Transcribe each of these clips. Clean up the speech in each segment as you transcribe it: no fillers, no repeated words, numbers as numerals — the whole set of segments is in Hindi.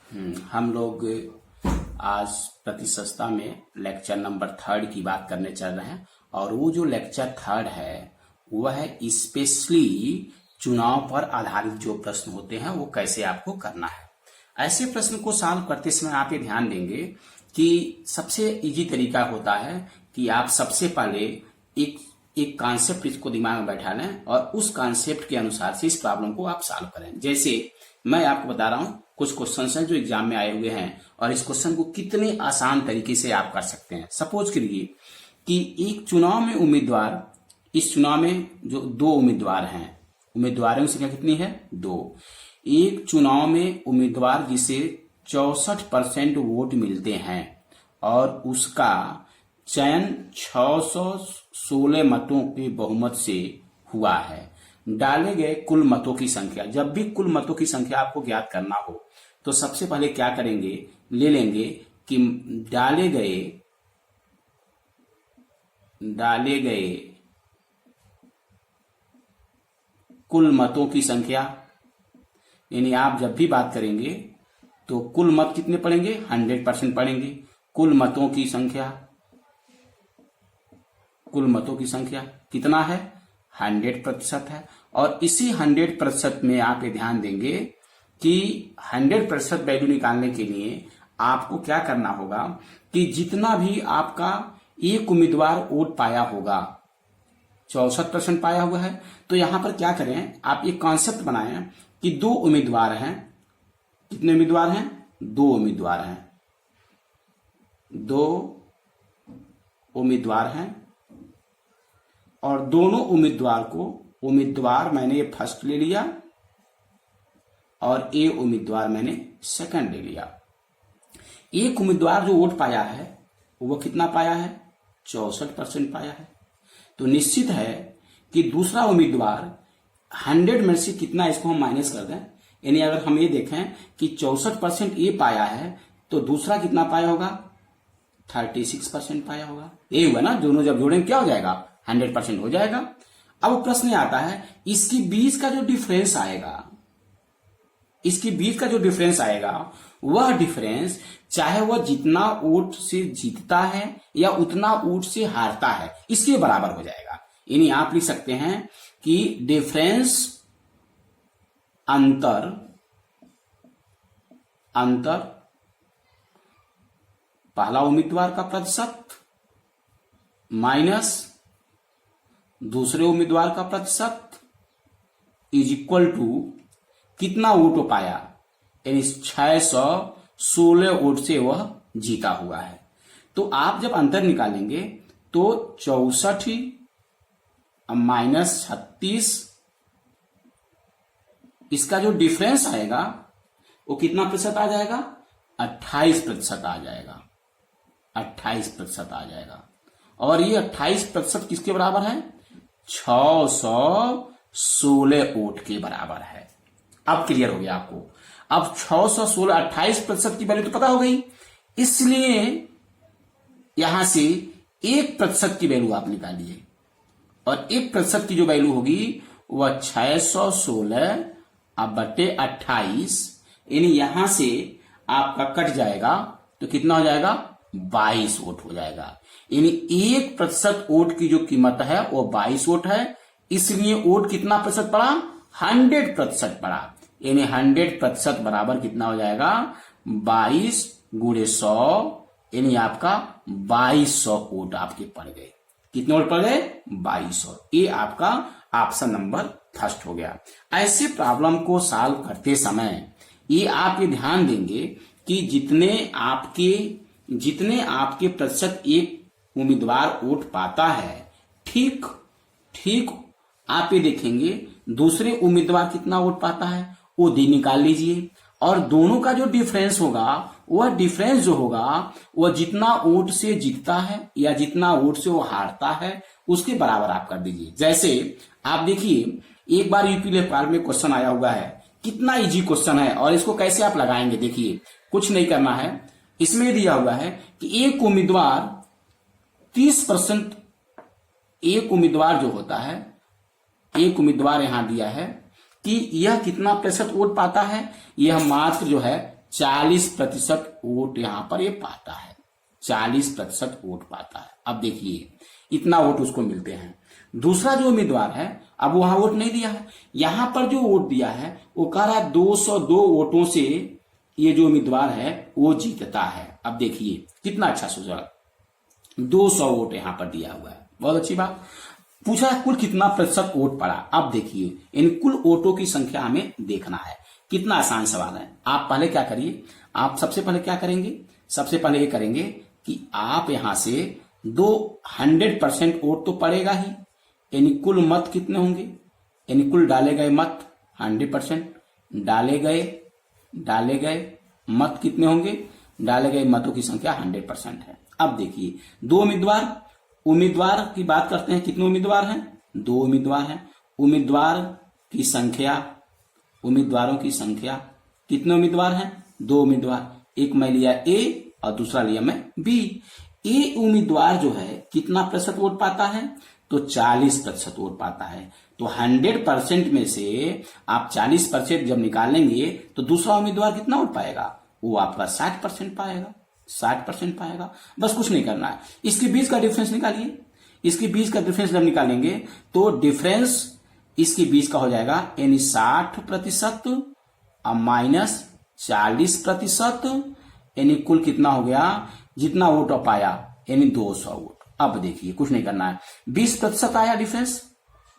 हम लोग आज प्रतिशतता में लेक्चर नंबर 3 की बात करने चल रहे हैं और वो जो लेक्चर 3 है वह है स्पेशली चुनाव पर आधारित जो प्रश्न होते हैं वो कैसे आपको करना है। ऐसे प्रश्न को सॉल्व करते समय आप ये ध्यान देंगे कि सबसे इजी तरीका होता है कि आप सबसे पहले एक कॉन्सेप्ट इसको दिमाग में बैठा लें और उस कॉन्सेप्ट के अनुसार से इस प्रॉब्लम को आप सॉल्व करें। जैसे मैं आपको बता रहा हूं कुछ क्वेश्चन हैं जो एग्जाम में आए हुए हैं और इस क्वेश्चन को कितने आसान तरीके से आप कर सकते हैं। सपोज करिए कि एक चुनाव में उम्मीदवार, इस चुनाव में जो 2 उम्मीदवार हैं, उम्मीदवारों की संख्या कितनी है? 2। एक चुनाव में उम्मीदवार जिसे 64% वोट मिलते हैं और उसका चयन 616 मतों के बहुमत से हुआ है। डाले गए कुल मतों की संख्या। जब भी कुल मतों की संख्या आपको ज्ञात करना हो तो सबसे पहले क्या करेंगे, ले लेंगे कि डाले गए कुल मतों की संख्या। यानी आप जब भी बात करेंगे तो कुल मत कितने पड़ेंगे? 100% पड़ेंगे। कुल मतों की संख्या कितना है? 100% है। और इसी 100% में आप ये ध्यान देंगे कि 100% वैल्यू निकालने के लिए आपको क्या करना होगा कि जितना भी आपका एक उम्मीदवार वोट पाया होगा, 64% पाया हुआ है, तो यहां पर क्या करें, आप एक कॉन्सेप्ट बनाएं कि 2 उम्मीदवार हैं। कितने उम्मीदवार हैं? 2 उम्मीदवार हैं। 2 उम्मीदवार हैं और दोनों उम्मीदवार को, उम्मीदवार मैंने फर्स्ट ले लिया और ए उम्मीदवार मैंने सेकंड ले लिया। एक उम्मीदवार जो वोट पाया है वो कितना पाया है? 64% पाया है। तो निश्चित है कि दूसरा उम्मीदवार 100 में से कितना, इसको हम माइनस कर दें, यानी अगर हम ये देखें कि 64% ए पाया है तो दूसरा कितना पाया होगा? 36% पाया होगा। ये हुआ ना, दोनों जब जोड़ेंगे क्या हो जाएगा? 100% हो जाएगा। अब प्रश्न आता है इसके बीच का जो डिफरेंस आएगा, वह डिफरेंस चाहे वह जितना वोट से जीतता है या उतना वोट से हारता है, इसके बराबर हो जाएगा। यानी आप लिख सकते हैं कि डिफरेंस अंतर पहला उम्मीदवार का प्रतिशत माइनस दूसरे उम्मीदवार का प्रतिशत इज इक्वल टू कितना वोट पाया, यानी 616 वोट से वह जीता हुआ है। तो आप जब अंतर निकालेंगे तो 64 माइनस 36, इसका जो डिफरेंस आएगा वो कितना प्रतिशत आ जाएगा? 28% आ जाएगा। 28% आ जाएगा। और ये 28% किसके बराबर है? 616 वोट के बराबर है। अब क्लियर हो गया आपको। अब 616, 28% की वैल्यू तो पता हो गई, इसलिए यहां से 1% की वैल्यू आप निकालिए और 1% की जो वैल्यू होगी वह 616 अब बटे 28, यानी यहां से आपका कट जाएगा तो कितना हो जाएगा? 22 वोट हो जाएगा। यानी 1% वोट की जो कीमत है वो 22 वोट है, इसलिए वोट कितना प्रतिशत पड़ा? 100% पड़ा। यानी 100% बराबर कितना हो जाएगा? 22 गुणे 100, यानी आपका 2200 वोट आपके पड़ गए। कितने वोट पड़ गए? 2200। ये आपका ऑप्शन नंबर फर्स्ट हो गया। ऐसे प्रॉब्लम को सॉल्व करते समय ये आप ये ध्यान देंगे कि जितने आपके प्रतिशत एक उम्मीदवार वोट पाता है, ठीक आप ये देखेंगे दूसरे उम्मीदवार कितना वोट पाता है वो निकाल लीजिए और दोनों का जो डिफरेंस होगा, वह डिफरेंस जो होगा वह जितना वोट से जीतता है या जितना वोट से वो हारता है उसके बराबर आप कर दीजिए। जैसे आप देखिए एक बार यूपी लेवल में क्वेश्चन आया हुआ है, कितना इजी क्वेश्चन है और इसको कैसे आप लगाएंगे। देखिए कुछ नहीं करना है, इसमें दिया हुआ है कि एक उम्मीदवार 30%, एक उम्मीदवार जो होता है, एक उम्मीदवार यहां दिया है कि यह कितना प्रतिशत वोट पाता है, यह मात्र जो है 40% वोट यहां पर ये पाता है, 40% वोट पाता है। अब देखिए इतना वोट उसको मिलते हैं। दूसरा जो उम्मीदवार है, अब वहां वोट नहीं दिया है, यहां पर जो वोट दिया है वो कह रहा है 202 वोटों से ये जो उम्मीदवार है वो जीतता है। अब देखिए कितना अच्छा सोचा, 200 वोट यहां पर दिया हुआ है, बहुत अच्छी बात। पूछा कुल कितना प्रतिशत वोट पड़ा। अब देखिए इन कुल वोटों की संख्या हमें देखना है। कितना आसान सवाल है। आप पहले क्या करिए, आप सबसे पहले क्या करेंगे, सबसे पहले ये करेंगे कि आप यहां से 100% वोट तो पड़ेगा ही, यानी कुल मत कितने होंगे, यानी कुल डाले गए मत 100%, डाले गए मत कितने होंगे, डाले गए मतों की संख्या 100% है। अब देखिए दो उम्मीदवार की बात करते हैं, कितने उम्मीदवार हैं, 2 उम्मीदवार हैं। उम्मीदवारों की संख्या कितने उम्मीदवार हैं, 2 उम्मीदवार। एक मैं लिया ए और दूसरा लिया मैं बी। ए उम्मीदवार जो है कितना प्रतिशत वोट पाता है, तो 40% वोट पाता है। तो 100% में से आप 40% जब निकालेंगे तो दूसरा उम्मीदवार कितना वोट पाएगा, वो आपका 60% पाएगा, 60% पाएगा। बस कुछ नहीं करना है, इसके बीच का डिफरेंस निकालिए। इसके बीच का डिफरेंस जब निकालेंगे तो डिफरेंस इसके बीच का हो जाएगा, यानी 60% और माइनस 40%, यानी कुल कितना हो गया, जितना वोट पाया यानी 200 वोट। अब देखिए कुछ नहीं करना है, 20% आया डिफरेंस,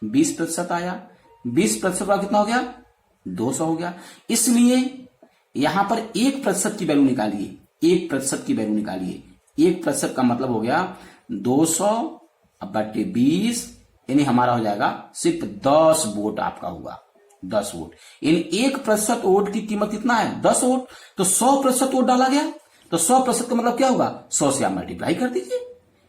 20% आया, 20% का कितना हो गया, 200 हो गया। इसलिए यहां पर 1% की वैल्यू निकालिए, 1% की वैल्यू निकालिए। 1% का मतलब हो गया 200/20, यानी हमारा हो जाएगा सिर्फ 10 वोट आपका होगा, 10 वोट। यानी 1% वोट की कीमत कितना है, 10 वोट। तो 100% वोट डाला गया, तो 100% का मतलब क्या होगा, 100 से आप मल्टीप्लाई कर दीजिए,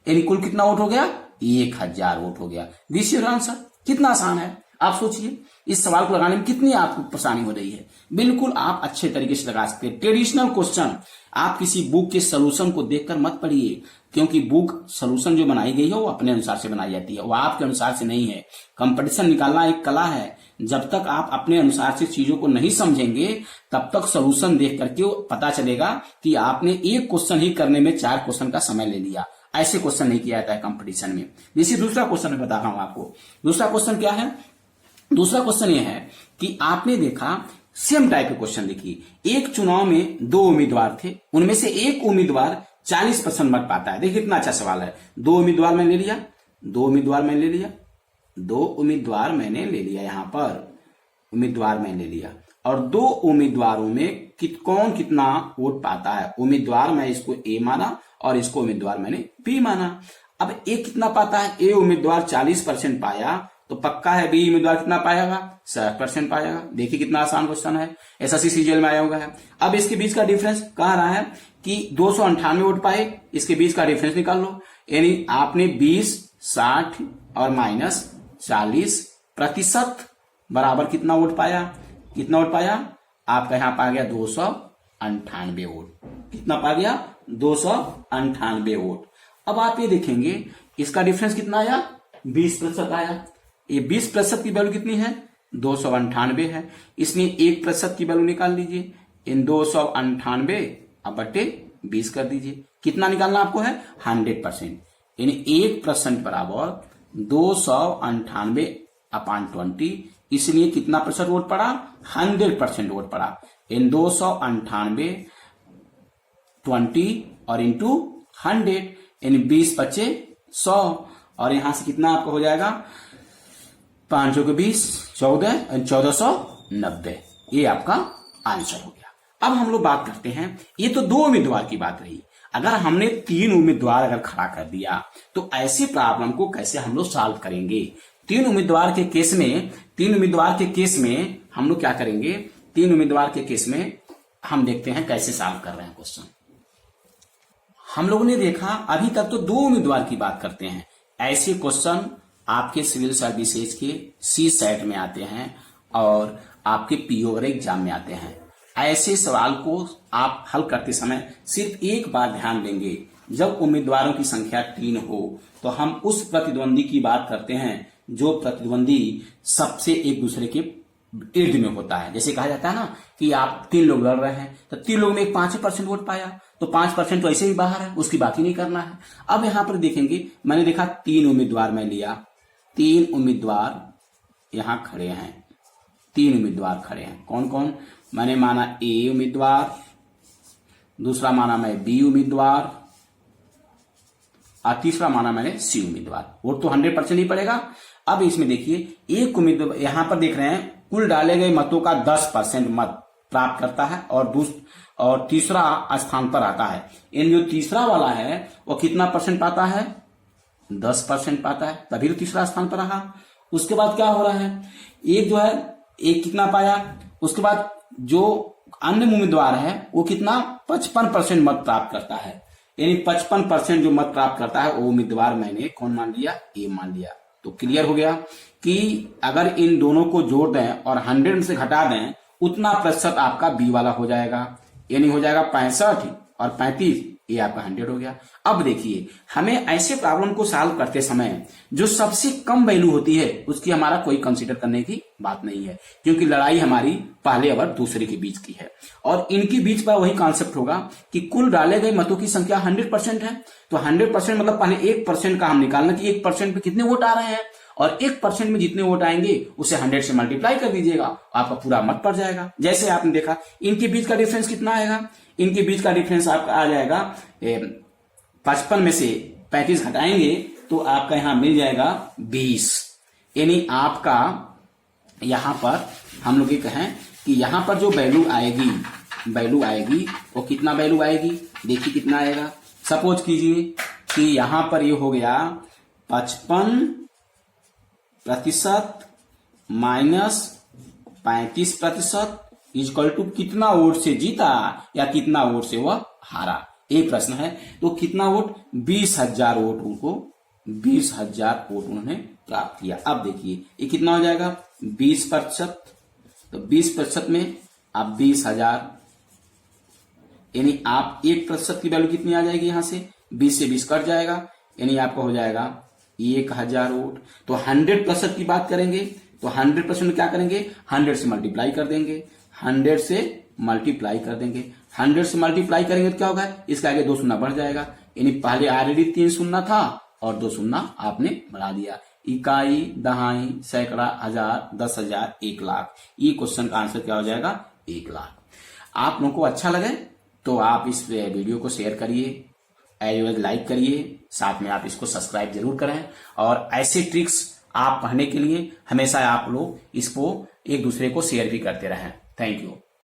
यानी कुल कितना वोट हो गया, 1000 वोट हो गया। This your answer. कितना आसान है, आप सोचिए इस सवाल को लगाने में कितनी आपको परेशानी हो रही है। बिल्कुल आप अच्छे तरीके से लगा सकते हैं। ट्रेडिशनल क्वेश्चन आप किसी बुक के सोल्यूशन को देखकर मत पढ़िए, क्योंकि बुक सोल्यूशन जो बनाई गई है वो अपने अनुसार से बनाई जाती है, वो आपके अनुसार से नहीं है। कंपटीशन निकालना एक कला है, जब तक आप अपने अनुसार से चीजों को नहीं समझेंगे तब तक सोल्यूशन देख करके पता चलेगा कि आपने एक क्वेश्चन ही करने में 4 क्वेश्चन का समय ले लिया। ऐसे क्वेश्चन नहीं किया जाता है कंपटीशन में। जैसे दूसरा क्वेश्चन मैं बता रहा हूं आपको। दूसरा क्वेश्चन क्या है, दूसरा क्वेश्चन यह है कि आपने देखा सेम टाइप के क्वेश्चन देखिए, एक चुनाव में 2 उम्मीदवार थे, उनमें से एक उम्मीदवार 40% मत पाता है। देखिए कितना अच्छा सवाल है। 2 उम्मीदवार मैंने ले लिया, 2 उम्मीदवार मैंने ले लिया, 2 उम्मीदवार मैंने ले लिया, यहां पर उम्मीदवार मैंने ले लिया, और 2 उम्मीदवारों में कौन कितना वोट पाता है। उम्मीदवार मैं इसको ए माना और इसको उम्मीदवार मैंने बी माना। अब ए कितना पाता है, ए उम्मीदवार 40% पाया, तो पक्का है बी उम्मीदवार कितना पाएगा, 60% पाएगा। देखिए कितना आसान क्वेश्चन है, एसएससी सीजीएल में आया हुआ है। अब इसके बीच का डिफरेंस कह रहा है कि 298 वोट पाए, इसके बीच का डिफरेंस निकाल लो, यानी आपने 20, 60 और माइनस 40% बराबर कितना वोट पाया, कितना वोट पाया आपका, यहां पा गया 298 वोट। कितना पा गया, 298 वोट। अब आप ये देखेंगे इसका डिफरेंस कितना आया, 20% आया। ये 20% की वैल्यू कितनी है, 298 है, इसलिए 1% की वैल्यू निकाल लीजिए। इन 298/20 कर दीजिए। कितना निकालना आपको है, 100%, यानी 1% बराबर 298/20, इसलिए कितना प्रतिशत वोट पड़ा, 100% वोट पड़ा। इन 298 20 और इंटू 100, यानी 20 बचे 100, और यहां से कितना आपको हो जाएगा, 5 के 20, 1490। ये आपका आंसर हो गया। अब हम लोग बात करते हैं, ये तो 2 उम्मीदवार की बात रही। अगर हमने 3 उम्मीदवार अगर खड़ा कर दिया तो ऐसे प्रॉब्लम को कैसे हम लोग सॉल्व करेंगे। 3 उम्मीदवार के केस में हम लोग क्या करेंगे, 3 उम्मीदवार के केस में हम देखते हैं कैसे सॉल्व कर रहे हैं क्वेश्चन। हम लोगों ने देखा अभी तक तो 2 उम्मीदवार की बात करते हैं। ऐसे क्वेश्चन आपके सिविल सर्विसेज के CSAT में आते हैं और आपके PO एग्जाम में आते हैं। ऐसे सवाल को आप हल करते समय सिर्फ एक बात ध्यान देंगे, जब उम्मीदवारों की संख्या 3 हो तो हम उस प्रतिद्वंदी की बात करते हैं जो प्रतिद्वंदी सबसे एक दूसरे के इर्द में होता है। जैसे कहा जाता है ना कि आप 3 लोग लड़ रहे हैं, तो 3 लोग में एक 5% वोट पाया, तो 5% तो ऐसे ही बाहर है, उसकी बात ही नहीं करना है। अब यहां पर देखेंगे, मैंने देखा 3 उम्मीदवार मैं लिया, 3 उम्मीदवार यहां खड़े हैं, 3 उम्मीदवार खड़े हैं। कौन कौन? मैंने माना ए उम्मीदवार, दूसरा माना मैं बी उम्मीदवार, और तीसरा माना मैंने सी उम्मीदवार। वोट तो 100% ही पड़ेगा। अब इसमें देखिए, एक उम्मीदवार यहां पर देख रहे हैं कुल डाले गए मतों का 10% मत प्राप्त करता है और तीसरा स्थान पर आता है। इन जो तीसरा वाला है वो कितना परसेंट पाता है? 10% पाता है, तभी तो तीसरा स्थान पर रहा। उसके बाद क्या हो रहा है, एक जो है एक कितना पाया, उसके बाद जो अन्य उम्मीदवार है वो कितना 55% मत प्राप्त करता है। यानी 55% जो मत प्राप्त करता है वो उम्मीदवार मैंने कौन मान लिया? ए मान लिया। तो क्लियर हो गया कि अगर इन दोनों को जोड़ दें और 100 में से घटा दें, उतना प्रतिशत आपका बी वाला हो जाएगा। यानी हो जाएगा 65 और 35, ये आपका 100 हो गया। अब देखिए, हमें ऐसे प्रॉब्लम को सॉल्व करते समय जो सबसे कम वैल्यू होती है उसकी हमारा कोई कंसीडर करने की बात नहीं है, क्योंकि लड़ाई हमारी पहले और दूसरे के बीच की है। और इनके बीच पर वही कॉन्सेप्ट होगा कि कुल डाले गए मतों की संख्या 100% है, तो 100% मतलब पहले 1% का हम निकालना कि 1% पे कितने वोट आ रहे हैं, और 1% में जितने वोट आएंगे उसे 100 से मल्टीप्लाई कर दीजिएगा, आपका पूरा मत पड़ जाएगा। जैसे आपने देखा, इनके बीच का डिफरेंस कितना आएगा? इनके बीच का डिफरेंस आपका आ जाएगा 55 में से 35 घटाएंगे तो आपका यहां मिल जाएगा 20। यानी आपका यहां पर हम लोग ये कहें कि यहां पर जो वैल्यू आएगी वो कितना वैल्यू आएगी? देखिए कितना आएगा। सपोज कीजिए कि यहां पर ये हो गया 55% माइनस 35% इक्वल टू कितना वोट से जीता या कितना वोट से वह हारा, एक प्रश्न है। तो कितना वोट? 20,000 वोट, उनको 20,000 वोट उन्होंने प्राप्त किया। अब देखिए ये कितना हो जाएगा? 20%, तो 20% में आप 20,000, यानी आप 1% की वैल्यू कितनी आ जाएगी? यहां से 20 से 20 कट जाएगा, यानी आपका हो जाएगा 1,000 वोट। तो 100% की बात करेंगे तो 100% में क्या करेंगे? 100 से मल्टीप्लाई कर देंगे, 100 से मल्टीप्लाई कर देंगे। 100 से मल्टीप्लाई करेंगे तो क्या होगा? इसके आगे 2 शून्य बढ़ जाएगा, यानी पहले ऑलरेडी 3 शून्य था और 2 शून्य आपने बढ़ा दिया। इकाई, दहाई, सैकड़ा, हजार, 10,000, 1,00,000। ये क्वेश्चन का आंसर क्या हो जाएगा? 1,00,000। आप लोगों को अच्छा लगे तो आप इस वीडियो को शेयर करिए, लाइक करिए, साथ में आप इसको सब्सक्राइब जरूर करें। और ऐसे ट्रिक्स आप पढ़ने के लिए हमेशा आप लोग इसको एक दूसरे को शेयर भी करते रहें। Thank you.